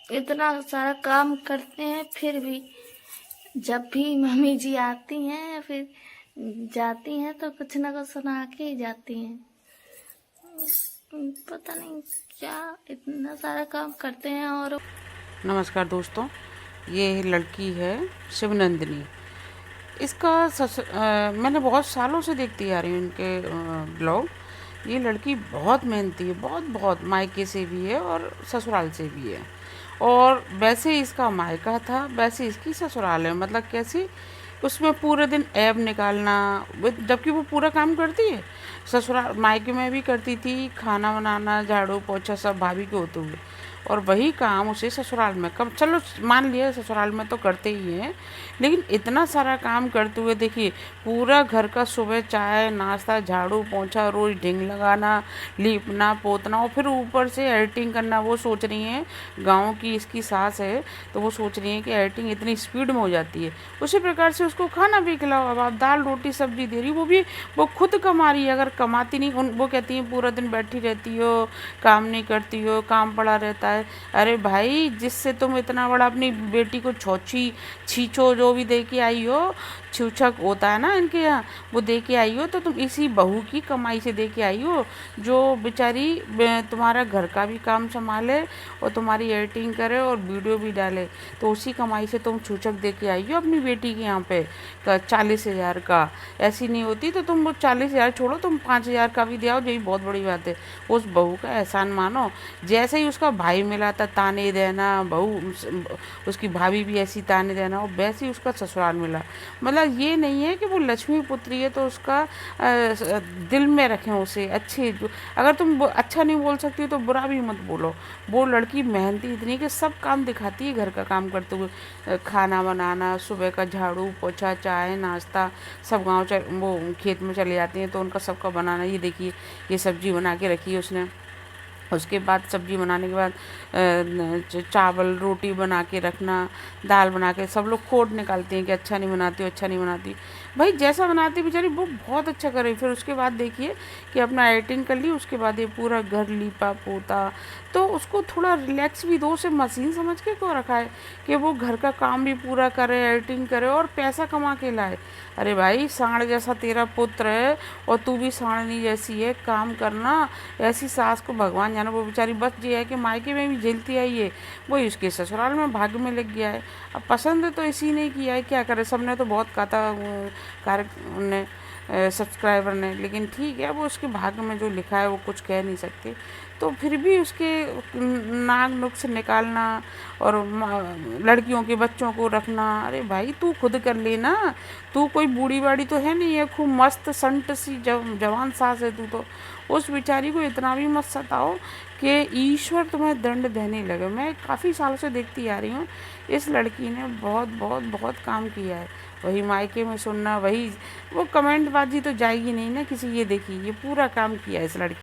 इतना सारा काम करते हैं, फिर भी जब भी मम्मी जी आती हैं या फिर जाती हैं तो कुछ ना कुछ सुना के ही जाती हैं। पता नहीं क्या इतना सारा काम करते हैं। और नमस्कार दोस्तों, ये लड़की है शिवनंदिनी। इसका मैंने बहुत सालों से देखती आ रही हूँ इनके ब्लॉग। ये लड़की बहुत मेहनती है, बहुत बहुत, मायके से भी है और ससुराल से भी है। और वैसे इसका मायका था वैसे इसकी ससुराल है। मतलब कैसी, उसमें पूरे दिन ऐब निकालना, जबकि वो पूरा काम करती है। ससुराल मायके में भी करती थी, खाना बनाना, झाड़ू पोछा सब भाभी के होते हुए, और वही काम उसे ससुराल में कम, चलो मान लिया ससुराल में तो करते ही हैं, लेकिन इतना सारा काम करते हुए देखिए, पूरा घर का सुबह चाय नाश्ता झाड़ू पोछा, रोज ढिंग लगाना, लीपना पोतना, और फिर ऊपर से एडिटिंग करना। वो सोच रही हैं, गाँव की इसकी सास है तो वो सोच रही है कि एडिटिंग इतनी स्पीड में हो जाती है, उसी प्रकार से उसको खाना भी खिलाओ। अब आप दाल रोटी सब्जी दे रही, वो भी वो खुद कमा रही है। अगर कमाती नहीं, वो कहती है पूरा दिन बैठी रहती हो, काम नहीं करती हो, काम पड़ा रहता है। अरे भाई, जिससे तुम इतना बड़ा अपनी बेटी को छोची छींचो जो भी दे के आई हो, छूछक होता है ना इनके यहाँ, वो दे के आई हो, तो तुम इसी बहू की कमाई से दे के आई हो, जो बेचारी तुम्हारा घर का भी काम संभाले और तुम्हारी एडिटिंग करे और वीडियो भी डाले। तो उसी कमाई से तुम छूछक दे के आई हो अपनी बेटी के यहाँ पे 40,000 का। ऐसी नहीं होती तो तुम वो 40,000 छोड़ो, तुम 5,000 का भी दे आओ, यही बहुत बड़ी बात है। उस बहू का एहसान मानो। जैसे ही उसका भाई मिला था ताने देना, बहू उसकी भाभी भी ऐसी ताने देना, और वैसे ही उसका ससुराल मिला। मतलब ये नहीं है कि वो लक्ष्मी पुत्री है तो उसका दिल में रखें उसे। अच्छे, अगर तुम अच्छा नहीं बोल सकती तो बुरा भी मत बोलो। वो लड़की मेहनती इतनी कि सब काम दिखाती है घर का काम करते हुए, खाना बनाना, सुबह का झाड़ू पोछा चाय नाश्ता सब। वो खेत में चले जाती हैं तो उनका सबका बनाना। ये देखिए, ये सब्जी बना के रखी है उसने। उसके बाद सब्जी बनाने के बाद चावल रोटी बना के रखना, दाल बना के। सब लोग खोट निकालते हैं कि अच्छा नहीं बनाती हो, अच्छा नहीं बनाती। भाई जैसा बनाती बेचारी वो बहुत अच्छा करे। फिर उसके बाद देखिए कि अपना एडिटिंग कर ली, उसके बाद ये पूरा घर लीपा पोता। तो उसको थोड़ा रिलैक्स भी दो। उसे मशीन समझ के क्यों रखा है कि वो घर का काम भी पूरा करे, एडिटिंग करे और पैसा कमा के लाए। अरे भाई, सांड जैसा तेरा पुत्र है और तू भी सांडनी जैसी है, काम करना। ऐसी सास को भगवान जाने। वो बेचारी बस ये है कि मायके में भी झेलती आई है, वही उसके ससुराल में भाग्य में लग गया है। अब पसंद तो इसी ने किया है, क्या करे। सबने तो बहुत कहा था कार्य ने, सब्सक्राइबर ने, लेकिन ठीक है, वो उसके भाग्य में जो लिखा है वो कुछ कह नहीं सकते। तो फिर भी उसके नाक नुक्स निकालना और लड़कियों के बच्चों को रखना। अरे भाई, तू खुद कर लेना। तू कोई बूढ़ी बाड़ी तो है नहीं है, खूब मस्त संट सी जवान सास है तू तो। उस बेचारी को इतना भी मत सताओ कि ईश्वर तुम्हें दंड देने लगे। मैं काफ़ी सालों से देखती आ रही हूँ, इस लड़की ने बहुत बहुत बहुत काम किया है। वही मायके में सुनना, वही वो कमेंट बाजी तो जाएगी नहीं ना किसी। ये देखिए, ये पूरा काम किया है इस लड़की।